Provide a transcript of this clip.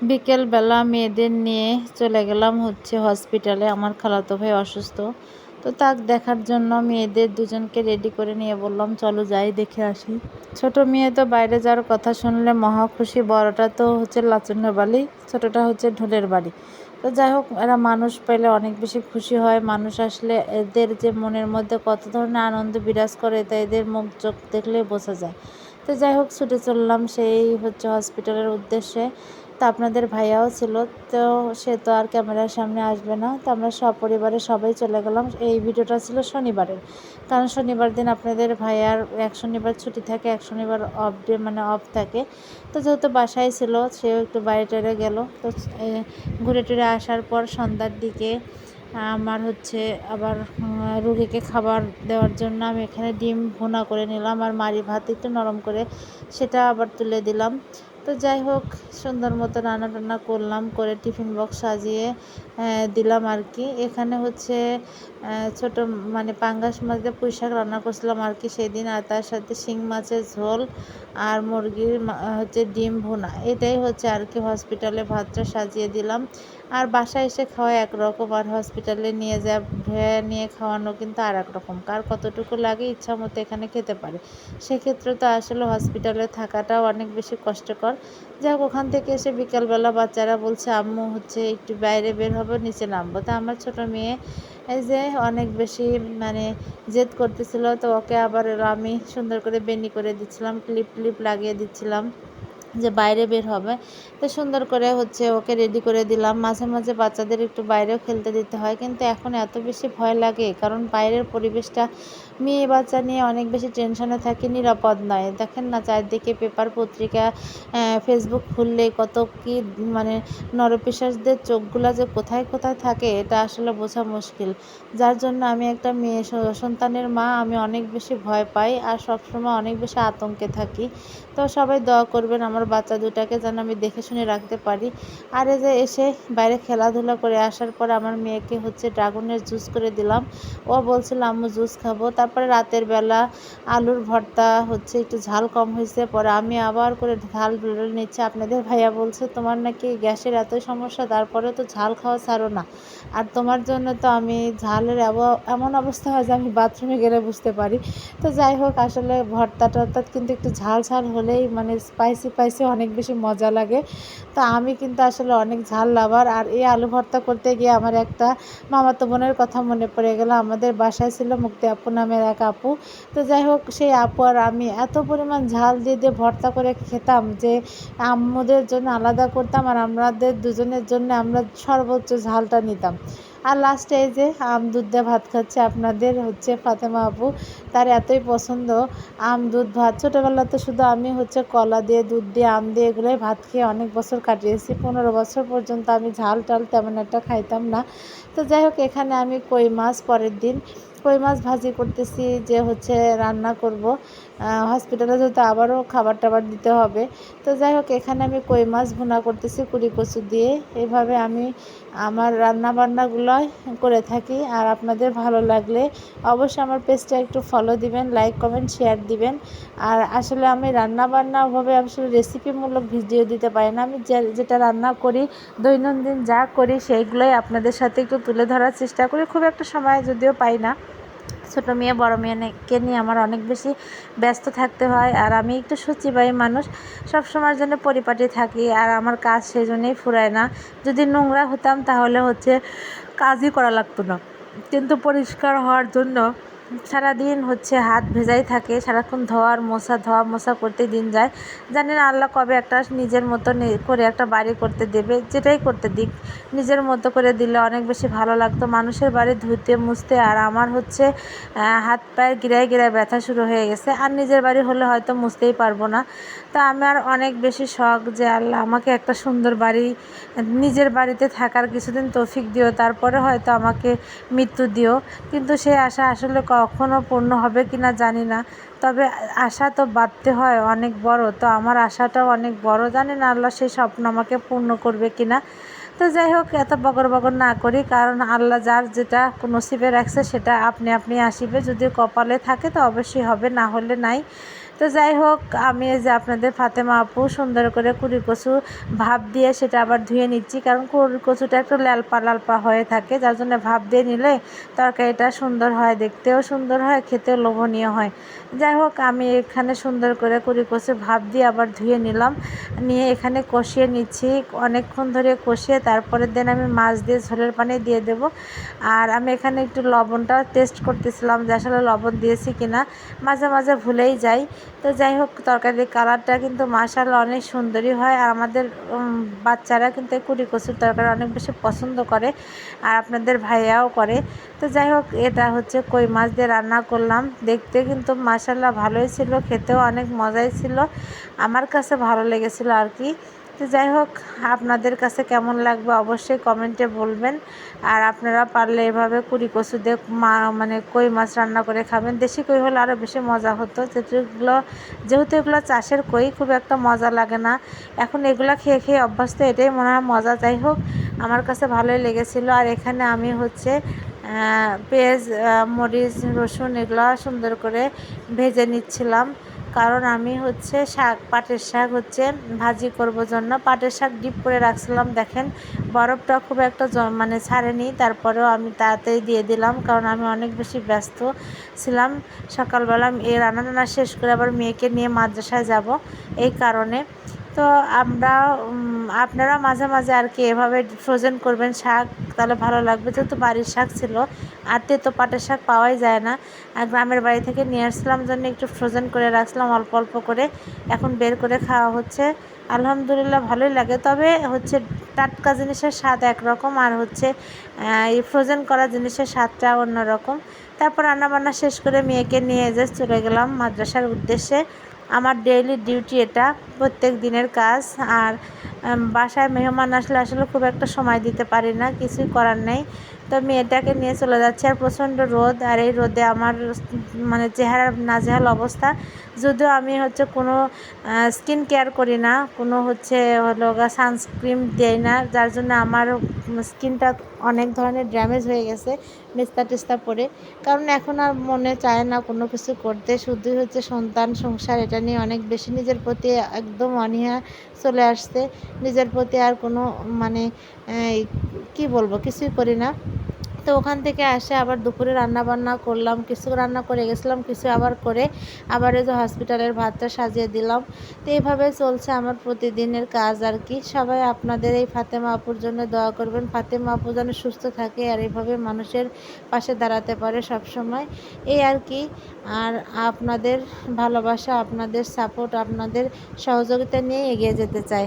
বিকেলবেলা মেয়েদের নিয়ে চলে গেলাম হসপিটালে। আমার খালাতো ভাই অসুস্থ, তো তাকে দেখার জন্য মেয়েদের দুজনকে রেডি করে নিয়ে বললাম চলো যাই দেখে আসি। ছোট মেয়ে তো বাইরে যাওয়ার কথা শুনলে মহা খুশি, বড়টা তো লাচুনের বাড়ি, ছোটটা ঢোলের বাড়ি। তো যাই হোক, এরা মানুষ পেলে অনেক বেশি খুশি হয়। মানুষ আসলে এদের যে মনের মধ্যে কত ধরনের আনন্দ বিরাজ করে তা এদের মুখ চোখ দেখলেই বোঝা যায়। তো যাই হোক, ছুটে চললাম সেই হসপিটালের উদ্দেশ্যে। তো আপনাদের ভাইয়াও ছিল, তো সে তো আর ক্যামেরার সামনে আসবে না, তো আমরা সপরিবারে সবাই চলে গেলাম। এই ভিডিওটা ছিল শনিবারের, কারণ শনিবার দিন আপনাদের ভাইয়ার এক শনিবার ছুটি থাকে, এক শনিবার অফ ডে মানে অফ থাকে। তো যেহেতু বাসায় ছিল, সেও একটু বাইরে টাইরে গেল। তো ঘুরে টুরে আসার পর সন্ধ্যার দিকে আমার আবার রুগীকে খাবার দেওয়ার জন্য আমি এখানে ডিম ভুনা করে নিলাম, আর মাড়ি ভাত একটু নরম করে সেটা আবার তুলে দিলাম। তো যাই হোক, সুন্দর মতো রান্না টান্না করলাম, করে টিফিন বক্স সাজিয়ে দিলাম আর কি। এখানে ছোট মানে পাঙ্গাস মাছ দিয়ে পুঁই শাক রান্না করছিলাম আর কি সেদিন, আর তার সাথে শিং মাছের ঝোল আর মুরগির ডিম ভুনা। এটাই আর কি হসপিটালে ভাতটা সাজিয়ে দিলাম। আর বাসায় এসে খাওয়া একরকম, আর হসপিটালে নিয়ে খাওয়ানো কিন্তু আর এক রকম। কার কতটুকু লাগে ইচ্ছা মতো এখানে খেতে পারে। সেক্ষেত্রে তো আসলে হসপিটালে থাকাটাও অনেক বেশি কষ্টকর। যাই হোক, ওখান থেকে এসে বিকালবেলা বাচ্চারা বলছে আম্মু একটু বাইরে বের হবে, নিচে নামবো। তা আমার ছোট মেয়ে এই যে অনেক বেশি মানে জেদ করতেছিল, তো ওকে আবার আমি সুন্দর করে বেনি করে দিচ্ছিলাম, ক্লিপ লাগিয়ে দিচ্ছিলাম যে বাইরে বের হবে। তো সুন্দর করে ওকে রেডি করে দিলাম। মাঝে মাঝে বাচ্চাদের একটু বাইরেও খেলতে দিতে হয়, কিন্তু এখন এত বেশি ভয় লাগে, কারণ বাইরের পরিবেশটা মেয়ে বাচ্চা নিয়ে অনেক বেশি টেনশনে থাকি, নিরাপদ নয়। দেখেন না, চারদিকে পেপার পত্রিকা, ফেসবুক খুললে কত কি মানে নরপিশাচদের চোখগুলা যে কোথায় কোথায় থাকে এটা আসলে বোঝা মুশকিল। যার জন্য আমি একটা মেয়ে সন্তানের মা, আমি অনেক বেশি ভয় পাই আর সবসময় অনেক বেশি আতঙ্কে থাকি। তো সবাই দোয়া করবেন আমার বাচ্চা দুটাকে যেন আমি দেখে শুনে রাখতে পারি। আর এই যে এসে বাইরে খেলাধুলা করে আসার পর আমার মেয়েকে ড্রাগনের জুস করে দিলাম। ও বলছিল আম্মু জুস খাবো। তারপরে রাতের বেলা আলুর ভর্তা একটু ঝাল কম হয়েছে, পরে আমি আবার করে ঝাল ডলে নিচ্ছে। আপনাদের ভাইয়া বলছে তোমার নাকি গ্যাসের এতই সমস্যা, তারপরে তো ঝাল খাওয়া ছাড়ো না। আর তোমার জন্য তো আমি ঝালের এমন অবস্থা হয় যে আমি বাথরুমে গেলে বুঝতে পারি। তো যাই হোক, আসলে ভর্তা টর্তা কিন্তু একটু ঝাল ঝাল হলেই মানে স্পাইসি অনেক বেশি মজা লাগে। তো আমি কিন্তু আসলে অনেক ঝাল লাভার। আর এই আলু ভর্তা করতে গিয়ে আমার একটা মামাতো বোনের কথা মনে পড়ে গেল। আমাদের বাসায় ছিল মুক্তি আপু নামের এক আপু। তো যাই হোক, সেই আপু আর আমি এত পরিমাণ ঝাল দিয়ে দিয়ে ভর্তা করে খেতাম যে আম্মুদের জন্য আলাদা করতাম, আর আমাদের দুজনের জন্য আমরা সর্বোচ্চ ঝালটা নিতাম। আর লাস্টে এই যে আম দুধ দিয়ে ভাত খাচ্ছে আপনাদের ফাতেমা আপু, তার এতই পছন্দ আম দুধ ভাত। ছোটোবেলাতে শুধু আমি কলা দিয়ে দুধ দিয়ে আম দিয়ে এগুলোই ভাত খেয়ে অনেক বছর কাটিয়েছি। 15 বছর পর্যন্ত আমি ঝাল টাল তেমন একটা খাইতাম না। তো যাই হোক, এখানে আমি কই মাছ পরের দিন কই মাছ ভাজি করতেছি, যে রান্না করব হসপিটালে যেহেতু আবারও খাবার টাবার দিতে হবে। তো যাই হোক, এখানে আমি কই মাছ ভুনা করতেছি কুড়ি কচু দিয়ে। এভাবে আমি আমার রান্না বান্নাগুলো করে থাকি। আর আপনাদের ভালো লাগলে অবশ্যই আমার পেজটা একটু ফলো দিবেন, লাইক কমেন্ট শেয়ার দিবেন। আর আসলে আমি রান্না বান্না ওভাবে আসলে রেসিপিমূলক ভিডিও দিতে পারি না। আমি যেটা রান্না করি দৈনন্দিন যা করি সেইগুলোই আপনাদের সাথে একটু তুলে ধরার চেষ্টা করি। খুব একটা সময় যদিও পাই না, ছোটো মেয়ে বড় মেয়েকে নিয়ে আমার অনেক বেশি ব্যস্ত থাকতে হয়। আর আমি একটু সূচিবায়ী মানুষ, সব সময়ের জন্য পরিপাটি থাকি, আর আমার কাজ সেই জন্যই ফুরায় না। যদি নোংরা হতাম তাহলে কাজই করা লাগতো না, কিন্তু পরিষ্কার হওয়ার জন্য সারাদিন হাত ভেজাই থাকে, সারাক্ষণ ধোয়া মোছা করতে দিন যায়। জানি না আল্লাহ কবে একটা নিজের মতো করে একটা বাড়ি করতে দেবে। যেটাই করতে দিক, নিজের মতো করে দিলে অনেক বেশি ভালো লাগতো। মানুষের বাড়ি ধুতে মুছতে আর আমার হাত পায়ের গিরায় গিরায় ব্যথা শুরু হয়ে গেছে। আর নিজের বাড়ি হলে হয়তো মুছতেই পারবো না। তো আমার অনেক বেশি শখ যে আল্লাহ আমাকে একটা সুন্দর বাড়ি, নিজের বাড়িতে থাকার কিছুদিন তৌফিক দিও, তারপরে হয়তো আমাকে মৃত্যু দিও। কিন্তু সেই আশা আসলে কখনো পূর্ণ হবে কি না জানি না। তবে আশা তো বাঁধতে হয় অনেক বড়, তো আমার আশাটাও অনেক বড়। জানি না আল্লাহ সেই স্বপ্ন আমাকে পূর্ণ করবে কি না। তো যাই হোক, এত বগর না করি, কারণ আল্লাহ যার যেটা নসিবে রাখছে সেটা আপনি আসিবে। যদি কপালে থাকে তো অবশ্যই হবে, না হলে নাই। তো যাই হোক, আমি এই যে আপনাদের ফাতেমা আপু সুন্দর করে কুড়ি কচু ভাপ দিয়ে সেটা আবার ধুয়ে নিচ্ছি, কারণ কুড়ি কচুটা একটু লালপা লালপা হয়ে থাকে, যার জন্য ভাপ দিয়ে নিলে তরকারিটা সুন্দর হয়, দেখতেও সুন্দর হয়, খেতেও লোভনীয় হয়। যাই হোক, আমি এখানে সুন্দর করে কুড়ি কচু ভাপ দিয়ে আবার ধুয়ে নিলাম, নিয়ে এখানে কষিয়ে নিচ্ছি, অনেকক্ষণ ধরে কষিয়ে তারপরের দিন আমি মাছ দিয়ে ঝোলের পানি দিয়ে দেব। আর আমি এখানে একটু লবণটা টেস্ট করতেছিলাম যে আসলে লবণ দিয়েছি কিনা, মাঝে মাঝে ভুলেই যাই। তো যাই হোক, তরকারির কালারটা কিন্তু মাশাআল্লাহ অনেক সুন্দরই হয়, আর আমাদের বাচ্চারা কিন্তু এই কুড়ি কচুর তরকারি অনেক বেশি পছন্দ করে, আর আপনাদের ভাইয়াও করে। তো যাই হোক, এটা হচ্ছে কই মাছ দিয়ে রান্না করলাম, দেখতে কিন্তু মাশাআল্লাহ ভালোই ছিল, খেতেও অনেক মজাই ছিল, আমার কাছে ভালো লেগেছিল আর কি। তো যাই হোক, আপনাদের কাছে কেমন লাগবে অবশ্যই কমেন্টে বলবেন। আর আপনারা পারলে এভাবে কুড়ি কচু দিয়ে মানে কই মাছ রান্না করে খাবেন। দেশি কই হলে আরও বেশি মজা হতো, যেহেতু এগুলো চাষের কই, খুব একটা মজা লাগে না। এখন এগুলো খেয়ে খেয়ে অভ্যস্ত, এটাই মনে হয় মজা। যাই হোক, আমার কাছে ভালোই লেগেছিলো। আর এখানে আমি হচ্ছে পেঁয়াজ, মরিচ, রসুন এগুলো সুন্দর করে ভেজে নিচ্ছিলাম, কারণ আমি হচ্ছে পাটের শাক হচ্ছে ভাজি করব জন্য পাটের শাক ডিপ করে রাখছিলাম। দেখেন, বরফটা খুব একটা মানে ছাড়েনি, তারপরেও আমি তাড়াতাড়ি দিয়ে দিলাম, কারণ আমি অনেক বেশি ব্যস্ত ছিলাম সকালবেলা এই রান্না শেষ করে আবার মেয়েকে নিয়ে মাদ্রাসায় যাব, এই কারণে। তো আপনারা মাঝে মাঝে আর কি এভাবে ফ্রোজেন করবেন শাক, তাহলে ভালো লাগবে, যেহেতু বাড়ির শাক ছিল, আর তেতো পাটের শাক পাওয়াই যায় না, আর গ্রামের বাড়ি থেকে নিয়ে আসছিলাম জন্য একটু ফ্রোজেন করে রাখছিলাম অল্প অল্প করে, এখন বের করে খাওয়া হচ্ছে। আলহামদুলিল্লাহ ভালোই লাগে, তবে হচ্ছে টাটকা জিনিসের স্বাদ একরকম, আর হচ্ছে এই ফ্রোজেন করা জিনিসের স্বাদটা অন্যরকম। তারপর রান্নাবান্না শেষ করে মেয়েকে নিয়ে চলে গেলাম মাদ্রাসার উদ্দেশ্যে। আমার ডেইলি ডিউটি এটা, প্রত্যেক দিনের কাজ। আর বাসায় মেহমান আসলে আসলে খুব একটা সময় দিতে পারি না, কিছুই করার নেই। তো মেয়েটাকে নিয়ে চলে যাচ্ছে, আর প্রচণ্ড রোদ, আর এই রোদে আমার মানে চেহারার নাজেহাল অবস্থা। যদিও আমি হচ্ছে কোনো স্কিন কেয়ার করি না, কোনো হচ্ছে সানস্ক্রিন দেই না, যার জন্য আমার স্কিনটা অনেক ধরনের ড্যামেজ হয়ে গেছে মেস্তা টেস্তা পরে, কারণ এখন আর মনে চায় না কোনো কিছু করতে, শুধুই হচ্ছে সন্তান সংসার, এটা নিয়ে অনেক বেশি নিজের প্রতি একদম অনীহা চলে আসছে, নিজের প্রতি আর কোনো মানে কি বলবো, কিছুই করি না। তো ওখান থেকে আসে আবার দুপুরে রান্না বান্না করলাম, কিছু রান্না করে গেছিলাম, কিছু আবার করে আবার এই যে হসপিটালের ভাতটা সাজিয়ে দিলাম। তো এইভাবে চলছে আমার প্রতিদিনের কাজ আর কি। সবাই আপনাদের এই ফাতেমা আপুর জন্য দোয়া করবেন, ফাতেমা আপু যেন সুস্থ থাকে আর এইভাবে মানুষের পাশে দাঁড়াতে পারে সব সময়, এই আর কি। আর আপনাদের ভালোবাসা, আপনাদের সাপোর্ট, আপনাদের সহযোগিতা নিয়ে এগিয়ে যেতে চাই।